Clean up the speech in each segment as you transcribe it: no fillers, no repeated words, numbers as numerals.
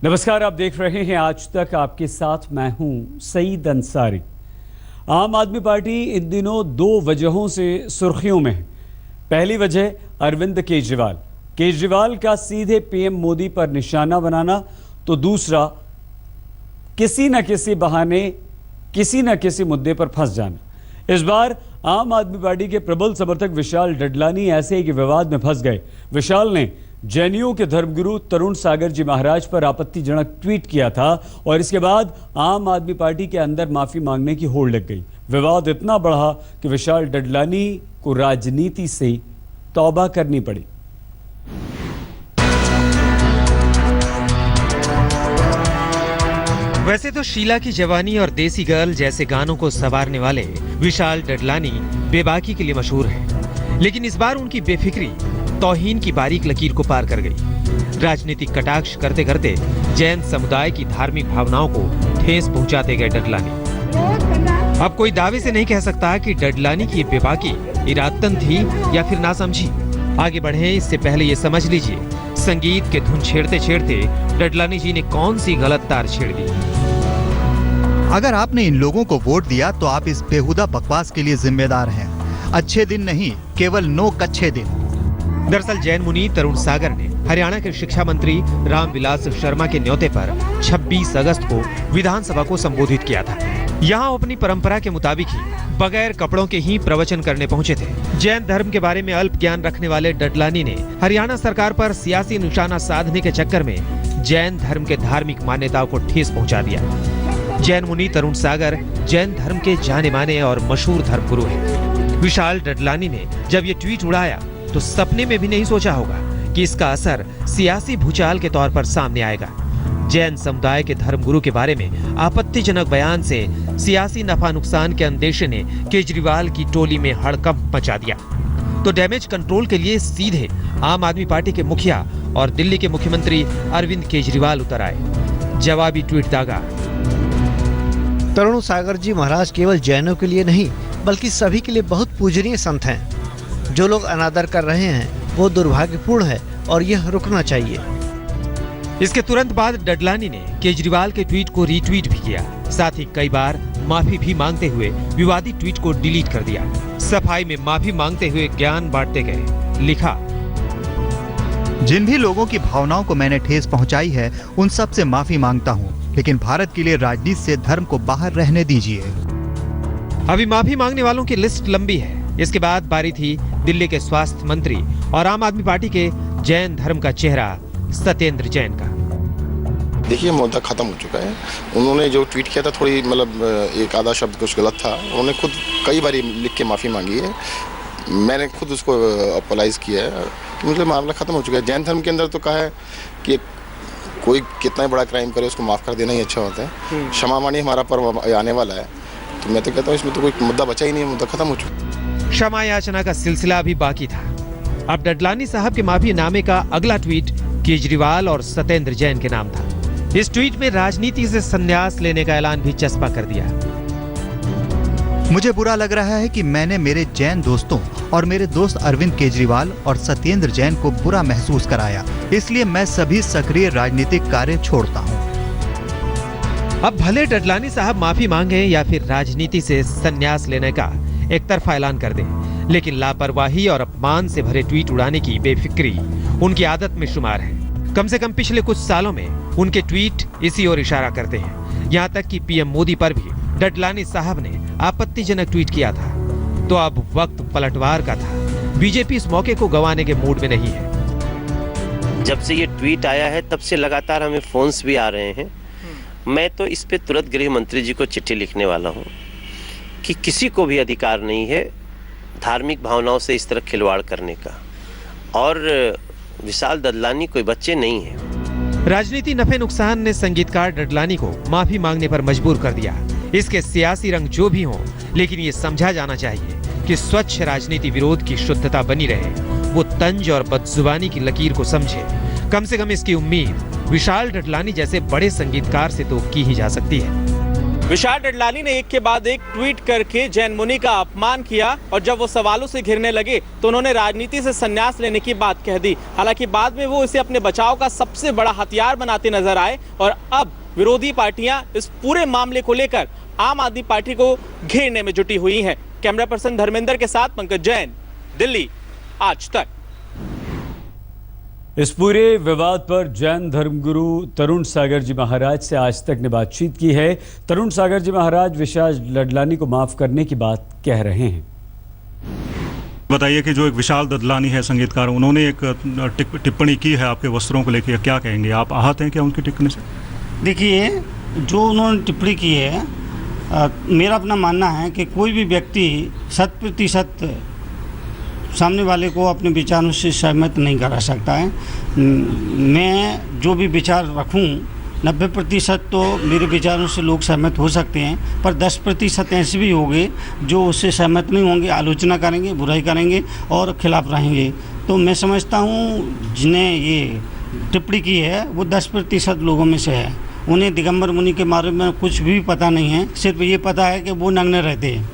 नमस्कार, आप देख रहे हैं आज तक। आपके साथ मैं हूं सईद अंसारी। आम आदमी पार्टी इन दिनों दो वजहों से सुर्खियों में है। पहली वजह अरविंद केजरीवाल का सीधे पीएम मोदी पर निशाना बनाना, तो दूसरा किसी न किसी बहाने किसी न किसी मुद्दे पर फंस जाना। इस बार आम आदमी पार्टी के प्रबल समर्थक विशाल डडलानी ऐसे एक विवाद में फंस गए। विशाल ने जैनियों के धर्मगुरु तरुण सागर जी महाराज पर आपत्तिजनक ट्वीट किया था और इसके बाद आम आदमी पार्टी के अंदर माफी मांगने की होड़ लग गई। विवाद इतना बढ़ा कि विशाल डडलानी को राजनीति से तौबा करनी पड़ी। वैसे तो शीला की जवानी और देसी गर्ल जैसे गानों को संवारने वाले विशाल डडलानी बेबाकी के लिए मशहूर हैं, लेकिन इस बार उनकी बेफिक्री तौहीन की बारीक लकीर को पार कर गई। राजनीतिक कटाक्ष करते करते जैन समुदाय की धार्मिक भावनाओं को ठेस पहुंचाते गए डडलानी। अब कोई दावे से नहीं कह सकता कि डडलानी की ये बेबाकी इरादतन थी या फिर नासमझी। आगे बढ़े इससे पहले ये समझ लीजिए, संगीत के धुन छेड़ते छेड़ते डडलानी जी ने कौन सी गलत तार छेड़ दी। अगर आपने इन लोगों को वोट दिया तो आप इस बेहुदा बकवास के लिए जिम्मेदार हैं। अच्छे दिन नहीं, केवल 9 कच्चे दिन। दरअसल जैन मुनि तरुण सागर ने हरियाणा के शिक्षा मंत्री रामविलास शर्मा के न्योते पर 26 अगस्त को विधानसभा को संबोधित किया था। यहाँ अपनी परंपरा के मुताबिक ही बगैर कपड़ों के ही प्रवचन करने पहुंचे थे। जैन धर्म के बारे में अल्प ज्ञान रखने वाले डडलानी ने हरियाणा सरकार पर सियासी निशाना साधने के चक्कर में जैन धर्म के धार्मिक मान्यताओं को ठेस पहुंचा दिया। जैन मुनि तरुण सागर जैन धर्म के जाने माने और मशहूर धर्मगुरु हैं। विशाल डडलानी ने जब ये ट्वीट उड़ाया तो सपने में भी नहीं सोचा होगा कि इसका असर सियासी भूचाल के तौर पर सामने आएगा। जैन समुदाय के धर्मगुरु के बारे में आपत्तिजनक बयान से सियासी नफा नुकसान के अंदेशे ने केजरीवाल की टोली में हड़कंप मचा दिया। तो डैमेज कंट्रोल के लिए सीधे आम आदमी पार्टी के मुखिया और दिल्ली के मुख्यमंत्री अरविंद केजरीवाल उतर आए। जवाबी ट्वीट दागा। तरुण सागर जी महाराज केवल जैनों के लिए नहीं बल्कि सभी के लिए बहुत पूजनीय संत हैं। जो लोग अनादर कर रहे हैं वो दुर्भाग्यपूर्ण है और यह रुकना चाहिए। इसके तुरंत बाद डडलानी ने केजरीवाल के ट्वीट को रीट्वीट भी किया, साथ ही कई बार माफी भी मांगते हुए विवादित ट्वीट को डिलीट कर दिया। सफाई में माफी मांगते हुए ज्ञान बांटते गए। लिखा, जिन भी लोगों की भावनाओं को मैंने ठेस पहुंचाई है उन सब से माफी मांगता हूं, लेकिन भारत के लिए राजनीति से धर्म को बाहर रहने दीजिए। अभी माफी मांगने वालों की लिस्ट लंबी है। इसके बाद बारी थी दिल्ली के स्वास्थ्य मंत्री और आम आदमी पार्टी के जैन धर्म का चेहरा सत्येंद्र जैन का। देखिए, मुद्दा खत्म हो चुका है। उन्होंने जो ट्वीट किया था थोड़ी एक आधा शब्द कुछ गलत था। उन्होंने खुद कई बार लिख के माफ़ी मांगी है। मैंने खुद उसको अपोलाइज किया है कि मुझे मामला खत्म हो चुका है। जैन धर्म के अंदर तो कहा है कि कोई कितना बड़ा क्राइम करे उसको माफ़ कर देना ही अच्छा होता है। क्षमा मानी हमारा पर्व आने वाला है, तो मैं तो कहता हूँ इसमें तो कोई मुद्दा बचा ही नहीं है, मुद्दा खत्म हो चुका है। क्षमा याचना का सिलसिला अभी बाकी था। अब डडलानी साहब के माफीनामे का अगला ट्वीट केजरीवाल और सत्येंद्र जैन के नाम था। इस ट्वीट में राजनीति से संन्यास लेने का ऐलान भी चस्पा कर दिया। मुझे बुरा लग रहा है कि मैंने मेरे जैन दोस्तों और मेरे दोस्त अरविंद केजरीवाल और सत्येंद्र जैन को बुरा महसूस कराया, इसलिए मैं सभी सक्रिय राजनीतिक कार्य छोड़ता हूं। अब भले डडलानी साहब माफी मांगे या फिर राजनीति से संन्यास लेने का एक तरफा ऐलान कर दें, लेकिन लापरवाही और अपमान से भरे ट्वीट उड़ाने की बेफिक्री उनकी आदत में शुमार है। कम से कम पिछले कुछ सालों में उनके ट्वीट इसी ओर इशारा करते हैं। यहाँ तक कि पीएम मोदी पर भी डडलानी साहब ने आपत्तिजनक ट्वीट किया था। तो अब वक्त पलटवार का था। बीजेपी इस मौके को गंवाने के मूड में नहीं है। जब से ये ट्वीट आया है तब से लगातार हमें फोन्स भी आ रहे हैं। मैं तो इस पे तुरंत गृह मंत्री जी को चिट्ठी लिखने वाला हूँ कि किसी को भी अधिकार नहीं है धार्मिक भावनाओं से इस तरह खिलवाड़ करने का, और विशाल डडलानी कोई बच्चे नहीं है। राजनीति नफे नुकसान ने संगीतकार डडलानी को माफी मांगने पर मजबूर कर दिया। इसके सियासी रंग जो भी हों, लेकिन ये समझा जाना चाहिए कि स्वच्छ राजनीति विरोध की शुद्धता बनी रहे। वो तंज और बदजुबानी की लकीर को समझे। कम से कम इसकी उम्मीद विशाल डडलानी जैसे बड़े संगीतकार से तो की ही जा सकती है। विशाल डडलानी ने एक के बाद एक ट्वीट करके जैन मुनि का अपमान किया और जब वो सवालों से घिरने लगे तो उन्होंने राजनीति से संन्यास लेने की बात कह दी। हालांकि बाद में वो इसे अपने बचाव का सबसे बड़ा हथियार बनाते नजर आए और अब विरोधी पार्टियां इस पूरे मामले को लेकर आम आदमी पार्टी को घेरने में जुटी हुई हैं। कैमरा पर्सन धर्मेंद्र के साथ पंकज जैन, दिल्ली, आज तक। इस पूरे विवाद पर जैन धर्मगुरु तरुण सागर जी महाराज से आज तक ने बातचीत की है। तरुण सागर जी महाराज विशाल डडलानी को माफ करने की बात कह रहे हैं। बताइए कि जो एक विशाल ददलानी है संगीतकार, उन्होंने एक टिप्पणी की है आपके वस्त्रों को लेकर, क्या कहेंगे? आप आहत हैं क्या उनकी टिप्पणी से? देखिए, जो उन्होंने टिप्पणी की है, मेरा अपना मानना है कि कोई भी व्यक्ति 100% सामने वाले को अपने विचारों से सहमत नहीं करा सकता है। मैं जो भी विचार रखूं 90% तो मेरे विचारों से लोग सहमत हो सकते हैं, पर 10% ऐसे भी होंगे जो उससे सहमत नहीं होंगे, आलोचना करेंगे, बुराई करेंगे और खिलाफ रहेंगे। तो मैं समझता हूं जिन्हें ये टिप्पणी की है वो 10% लोगों में से है। उन्हें दिगंबर मुनि के बारे में कुछ भी पता नहीं है, सिर्फ ये पता है कि वो नग्न रहते हैं।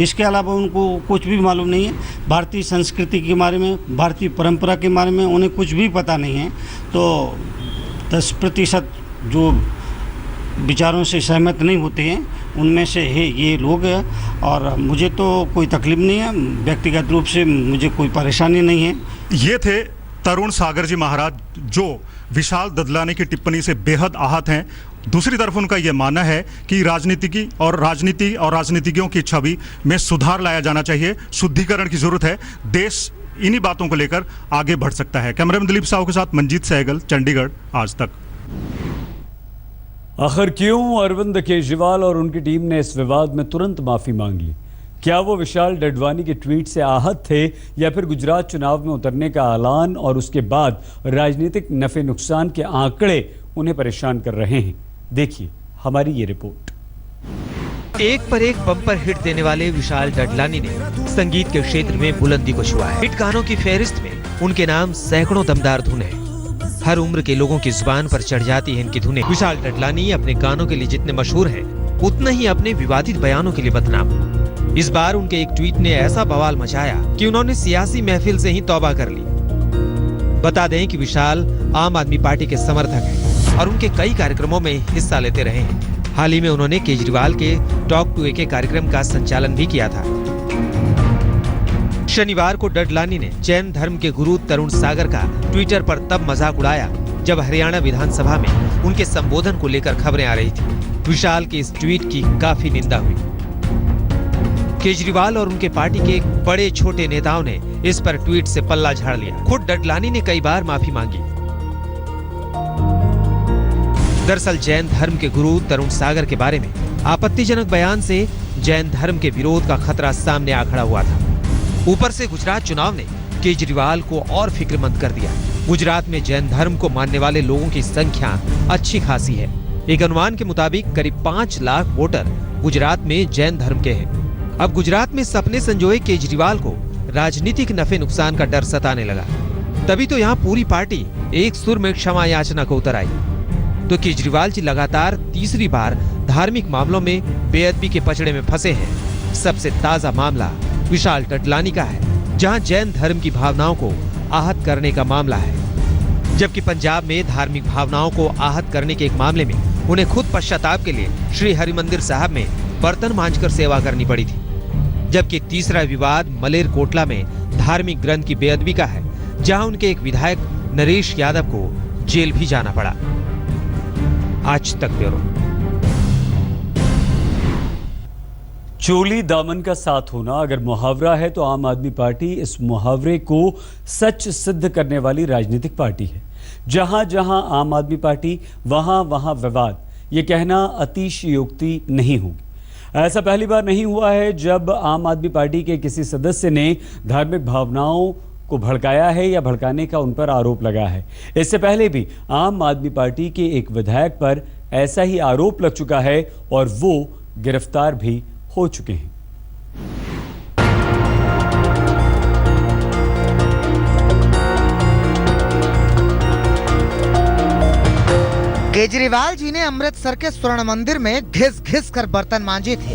इसके अलावा उनको कुछ भी मालूम नहीं है। भारतीय संस्कृति के बारे में, भारतीय परंपरा के बारे में उन्हें कुछ भी पता नहीं है। तो 10% जो विचारों से सहमत नहीं होते हैं उनमें से है ये लोग हैं। और मुझे तो कोई तकलीफ नहीं है, व्यक्तिगत रूप से मुझे कोई परेशानी नहीं है। ये थे तरुण सागर जी महाराज जो विशाल ददलानी की टिप्पणी से बेहद आहत हैं। दूसरी तरफ उनका यह मानना है कि राजनीति और राजनीतिज्ञों की छवि में सुधार लाया जाना चाहिए, शुद्धिकरण की जरूरत है। देश इन्हीं बातों को लेकर आगे बढ़ सकता है। कैमरामैन दिलीप साहू के साथ मंजीत सहगल, चंडीगढ़, आज तक। आखिर क्यों अरविंद केजरीवाल और उनकी टीम ने इस विवाद में तुरंत माफी मांग ली? क्या वो विशाल डडलानी के ट्वीट से आहत थे या फिर गुजरात चुनाव में उतरने का ऐलान और उसके बाद राजनीतिक नफे नुकसान के आंकड़े उन्हें परेशान कर रहे हैं? देखिए हमारी ये रिपोर्ट। एक पर एक बम्पर हिट देने वाले विशाल डडलानी ने संगीत के क्षेत्र में बुलंदी को छुआ है। हिट गानों की फेहरिस्त में उनके नाम सैकड़ों दमदार धुन है। हर उम्र के लोगों की जुबान पर चढ़ जाती है इनकी धुनें। विशाल डडलानी अपने गानों के लिए जितने मशहूर हैं, उतना ही अपने विवादित बयानों के लिए बदनाम। इस बार उनके एक ट्वीट ने ऐसा बवाल मचाया कि उन्होंने सियासी महफिल से ही तौबा कर ली। बता दें कि विशाल आम आदमी पार्टी के समर्थक हैं और उनके कई कार्यक्रमों में हिस्सा लेते रहे हैं। हाल ही में उन्होंने केजरीवाल के टॉक टू ए कार्यक्रम का संचालन भी किया था। शनिवार को डडलानी ने जैन धर्म के गुरु तरुण सागर का ट्विटर पर तब मजाक उड़ाया जब हरियाणा विधानसभा में उनके संबोधन को लेकर खबरें आ रही थी। विशाल के इस ट्वीट की काफी निंदा हुई। केजरीवाल और उनके पार्टी के बड़े छोटे नेताओं ने इस पर ट्वीट से पल्ला झाड़ लिया। खुद डडलानी ने कई बार माफी मांगी। दरअसल जैन धर्म के गुरु तरुण सागर के बारे में आपत्तिजनक बयान से जैन धर्म के विरोध का खतरा सामने आ खड़ा हुआ था। ऊपर से गुजरात चुनाव ने केजरीवाल को और फिक्रमंद कर दिया। गुजरात में जैन धर्म को मानने वाले लोगों की संख्या अच्छी खासी है। एक अनुमान के मुताबिक करीब 5 लाख वोटर गुजरात में जैन धर्म के हैं। अब गुजरात में सपने संजोए केजरीवाल को राजनीतिक नफे नुकसान का डर सताने लगा। तभी तो यहाँ पूरी पार्टी एक सुर में क्षमा याचना को उतर आई। तो केजरीवाल जी लगातार तीसरी बार धार्मिक मामलों में बेअदबी के पचड़े में फंसे हैं। सबसे ताजा मामला विशाल डडलानी का है, जहां जैन धर्म की भावनाओं को आहत करने का मामला है। जबकि पंजाब में धार्मिक भावनाओं को आहत करने के एक मामले में उन्हें खुद पश्चाताप के लिए श्री हरिमंदिर साहब में बर्तन मांजकर सेवा करनी पड़ी थी। जबकि तीसरा विवाद मलेरकोटला में धार्मिक ग्रंथ की बेअदबी का है, जहां उनके एक विधायक नरेश यादव को जेल भी जाना पड़ा। आज तक ब्यूरो। चोली दामन का साथ होना अगर मुहावरा है तो आम आदमी पार्टी इस मुहावरे को सच सिद्ध करने वाली राजनीतिक पार्टी है। जहां जहां आम आदमी पार्टी वहां वहां विवाद, ये कहना अतिशयोक्ति नहीं होगी। ऐसा पहली बार नहीं हुआ है जब आम आदमी पार्टी के किसी सदस्य ने धार्मिक भावनाओं को भड़काया है या भड़काने का उन पर आरोप लगा है। इससे पहले भी आम आदमी पार्टी के एक विधायक पर ऐसा ही आरोप लग चुका है और वो गिरफ्तार भी हो चुके हैं। केजरीवाल जी ने अमृतसर के स्वर्ण मंदिर में घिस घिस कर बर्तन मांजे थे।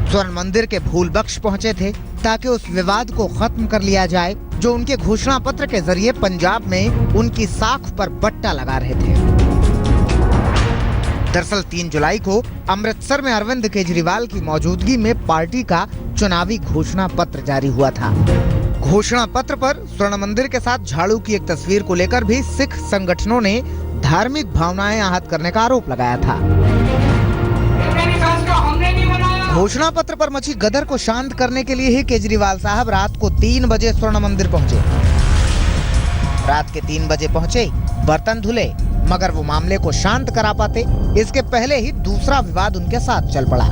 स्वर्ण मंदिर के फूल बख्श पहुंचे थे ताकि उस विवाद को खत्म कर लिया जाए जो उनके घोषणा पत्र के जरिए पंजाब में उनकी साख पर बट्टा लगा रहे थे। दरअसल 3 जुलाई को अमृतसर में अरविंद केजरीवाल की मौजूदगी में पार्टी का चुनावी घोषणा पत्र जारी हुआ था। घोषणा पत्र पर स्वर्ण मंदिर के साथ झाड़ू की एक तस्वीर को लेकर भी सिख संगठनों ने धार्मिक भावनाएं आहत करने का आरोप लगाया था। घोषणा पत्र पर मची गदर को शांत करने के लिए ही केजरीवाल साहब रात को 3 बजे स्वर्ण मंदिर पहुंचे। रात के 3 बजे पहुंचे, बर्तन धुले, मगर वो मामले को शांत करा पाते इसके पहले ही दूसरा विवाद उनके साथ चल पड़ा।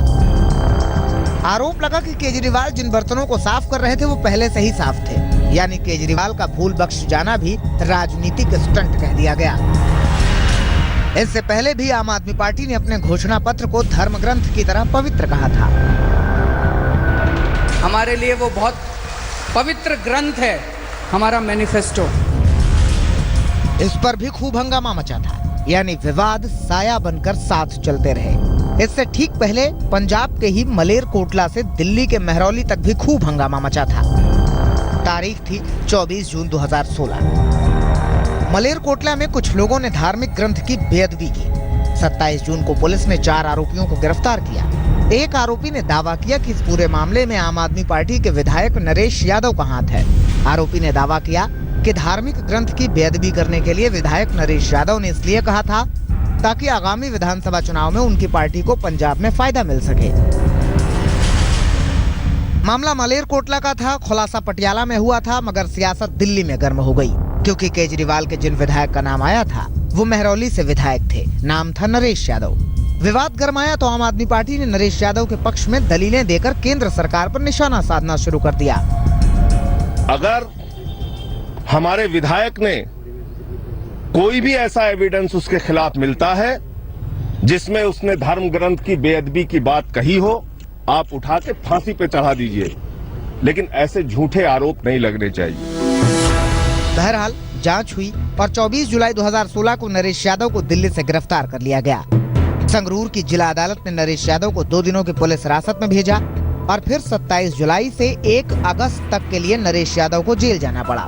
आरोप लगा कि केजरीवाल जिन बर्तनों को साफ कर रहे थे वो पहले से ही साफ थे, यानी केजरीवाल का फूल बख्श जाना भी राजनीतिक स्टंट कह दिया गया। इससे पहले भी आम आदमी पार्टी ने अपने घोषणा पत्र को धर्म ग्रंथ की तरह पवित्र कहा था। हमारे लिए वो बहुत पवित्र ग्रंथ है, हमारा मैनिफेस्टो। इस पर भी खूब हंगामा मचा था, यानी विवाद साया बनकर साथ चलते रहे। इससे ठीक पहले पंजाब के ही मलेरकोटला से दिल्ली के मेहरौली तक भी खूब हंगामा मचा था। तारीख थी 24 जून 2016। मलेरकोटला में कुछ लोगों ने धार्मिक ग्रंथ की बेअदबी की। 27 जून को पुलिस ने 4 आरोपियों को गिरफ्तार किया। एक आरोपी ने दावा किया कि इस पूरे मामले में आम आदमी पार्टी के विधायक नरेश यादव का हाथ है। आरोपी ने दावा किया कि धार्मिक ग्रंथ की बेअदबी करने के लिए विधायक नरेश यादव ने इसलिए कहा था ताकि आगामी विधानसभा चुनाव में उनकी पार्टी को पंजाब में फायदा मिल सके। मामला मलेरकोटला का था, खुलासा पटियाला में हुआ था, मगर सियासत दिल्ली में गर्म हो गई क्योंकि केजरीवाल के जिन विधायक का नाम आया था वो मेहरौली से विधायक थे। नाम था नरेश यादव। विवाद गरमाया तो आम आदमी पार्टी ने नरेश यादव के पक्ष में दलीलें देकर केंद्र सरकार पर निशाना साधना शुरू कर दिया। अगर हमारे विधायक ने कोई भी ऐसा एविडेंस उसके खिलाफ मिलता है जिसमें उसने धर्म ग्रंथ की बेअदबी की बात कही हो, आप उठा के फांसी पे चढ़ा दीजिए, लेकिन ऐसे झूठे आरोप नहीं लगने चाहिए। बहरहाल जांच हुई और 24 जुलाई 2016 को नरेश यादव को दिल्ली से गिरफ्तार कर लिया गया। संगरूर की जिला अदालत ने नरेश यादव को 2 दिनों की पुलिस हिरासत में भेजा और फिर 27 जुलाई से 1 अगस्त तक के लिए नरेश यादव को जेल जाना पड़ा।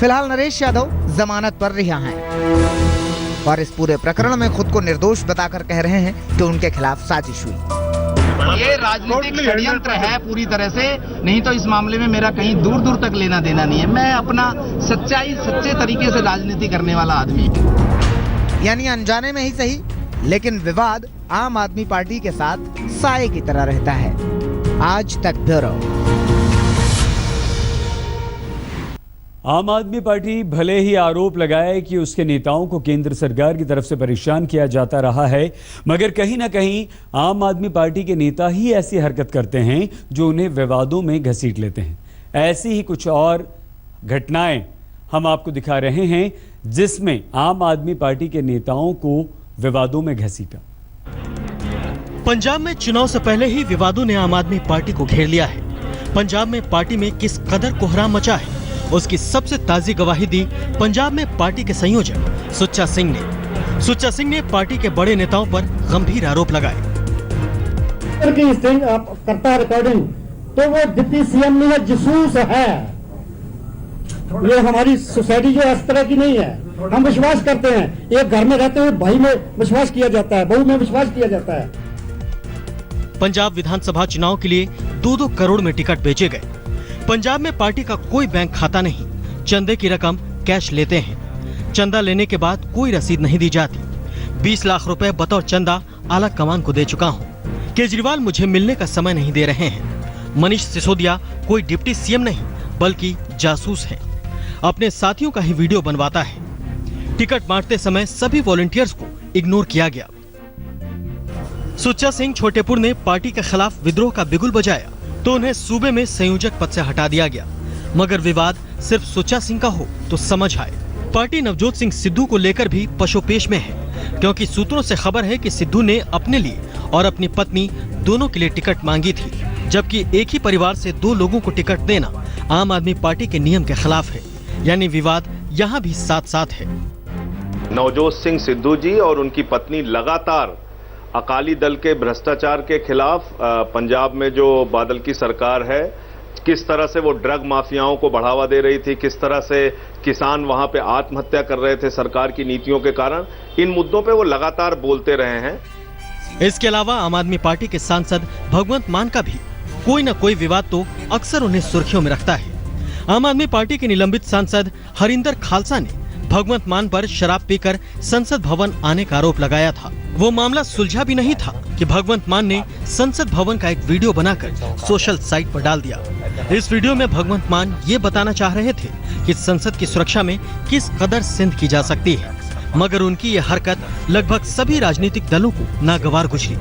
फिलहाल नरेश यादव जमानत पर रिहा हैं और इस पूरे प्रकरण में खुद को निर्दोष बताकर कह रहे हैं कि उनके खिलाफ साजिश हुई। ये राजनीतिक षड्यंत्र है पूरी तरह से, नहीं तो इस मामले में मेरा कहीं दूर दूर तक लेना देना नहीं है। मैं अपना सच्चे तरीके से राजनीति करने वाला आदमी। यानी अनजाने में ही सही, लेकिन विवाद आम आदमी पार्टी के साथ साए की तरह रहता है। आज तक ब्यूरो। आम आदमी पार्टी भले ही आरोप लगाए कि उसके नेताओं को केंद्र सरकार की तरफ से परेशान किया जाता रहा है, मगर कहीं ना कहीं आम आदमी पार्टी के नेता ही ऐसी हरकत करते हैं जो उन्हें विवादों में घसीट लेते हैं। ऐसी ही कुछ और घटनाएं हम आपको दिखा रहे हैं जिसमें आम आदमी पार्टी के नेताओं को विवादों में घसीटा। पंजाब में चुनाव से पहले ही विवादों ने आम आदमी पार्टी को घेर लिया है। पंजाब में पार्टी में किस कदर कोहराम मचा है उसकी सबसे ताजी गवाही दी पंजाब में पार्टी के संयोजक सुच्चा सिंह ने। सुच्चा सिंह ने पार्टी के बड़े नेताओं पर गंभीर आरोप लगाए। करता है रिकॉर्डिंग तो वो डिप्टी सीएम में जासूस है। ये हमारी सोसाइटी जो इस तरह की नहीं है। हम विश्वास करते हैं, एक घर में रहते हुए भाई में विश्वास किया जाता है, बहू में विश्वास किया जाता है। पंजाब विधानसभा चुनाव के लिए 2-2 करोड़ में टिकट बेचे गए। पंजाब में पार्टी का कोई बैंक खाता नहीं, चंदे की रकम कैश लेते हैं। चंदा लेने के बाद कोई रसीद नहीं दी जाती। 20 लाख रुपए बतौर चंदा आला कमान को दे चुका हूँ। केजरीवाल मुझे मिलने का समय नहीं दे रहे हैं। मनीष सिसोदिया कोई डिप्टी सीएम नहीं बल्कि जासूस है, अपने साथियों का ही वीडियो बनवाता है। टिकट बांटते समय सभी वॉलंटियर्स को इग्नोर किया गया। सुच्चा सिंह छोटेपुर ने पार्टी के खिलाफ विद्रोह का बिगुल बजाया तो उन्हें सूबे में संयोजक पद से हटा दिया गया। मगर विवाद सिर्फ सुच्चा सिंह का हो तो समझ आए। पार्टी नवजोत सिंह सिद्धू को लेकर भी पशोपेश में है, क्योंकि सूत्रों से खबर है कि सिद्धू ने अपने लिए और अपनी पत्नी दोनों के लिए टिकट मांगी थी, जबकि एक ही परिवार से 2 लोगों को टिकट देना आम आदमी पार्टी के नियम के खिलाफ है। यानी विवाद यहाँ भी साथ साथ है। नवजोत सिंह सिद्धू जी और उनकी पत्नी लगातार अकाली दल के भ्रष्टाचार के खिलाफ पंजाब में जो बादल की सरकार है, किस तरह से वो ड्रग माफियाओं को बढ़ावा दे रही थी, किस तरह से किसान वहां पे आत्महत्या कर रहे थे सरकार की नीतियों के कारण, इन मुद्दों पे वो लगातार बोलते रहे हैं। इसके अलावा आम आदमी पार्टी के सांसद भगवंत मान का भी कोई न कोई विवाद तो अक्सर उन्हें सुर्खियों में रखता है। आम आदमी पार्टी के निलंबित सांसद हरिंदर खालसा ने भगवंत मान पर शराब पीकर संसद भवन आने का आरोप लगाया था। वो मामला सुलझा भी नहीं था कि भगवंत मान ने संसद भवन का एक वीडियो बनाकर सोशल साइट पर डाल दिया। इस वीडियो में भगवंत मान ये बताना चाह रहे थे कि संसद की सुरक्षा में किस कदर सिंध की जा सकती है, मगर उनकी ये हरकत लगभग सभी राजनीतिक दलों को नागवार गुजरी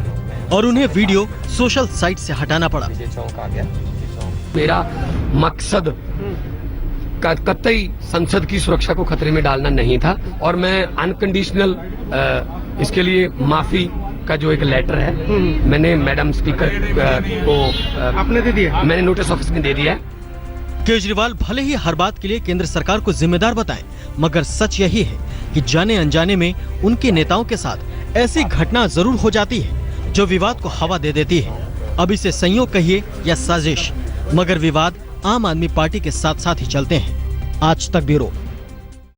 और उन्हें वीडियो सोशल साइट से हटाना पड़ा। मेरा मकसद कतई संसद की सुरक्षा को खतरे में डालना नहीं था और मैं अनकंडीशनल इसके लिए माफी का जो एक लेटर है मैंने मैडम स्पीकर को आपने दे दिया, मैंने नोटिस ऑफिस में दे दिया है। केजरीवाल भले ही हर बात के लिए केंद्र सरकार को जिम्मेदार बताएं, मगर सच यही है कि जाने अनजाने में उनके नेताओं के साथ ऐसी घटना जरूर हो जाती है जो विवाद को हवा दे देती है। अब इसे संयोग कहिए या साजिश, मगर विवाद आम आदमी पार्टी के साथ साथ ही चलते हैं। आज तक ब्यूरो।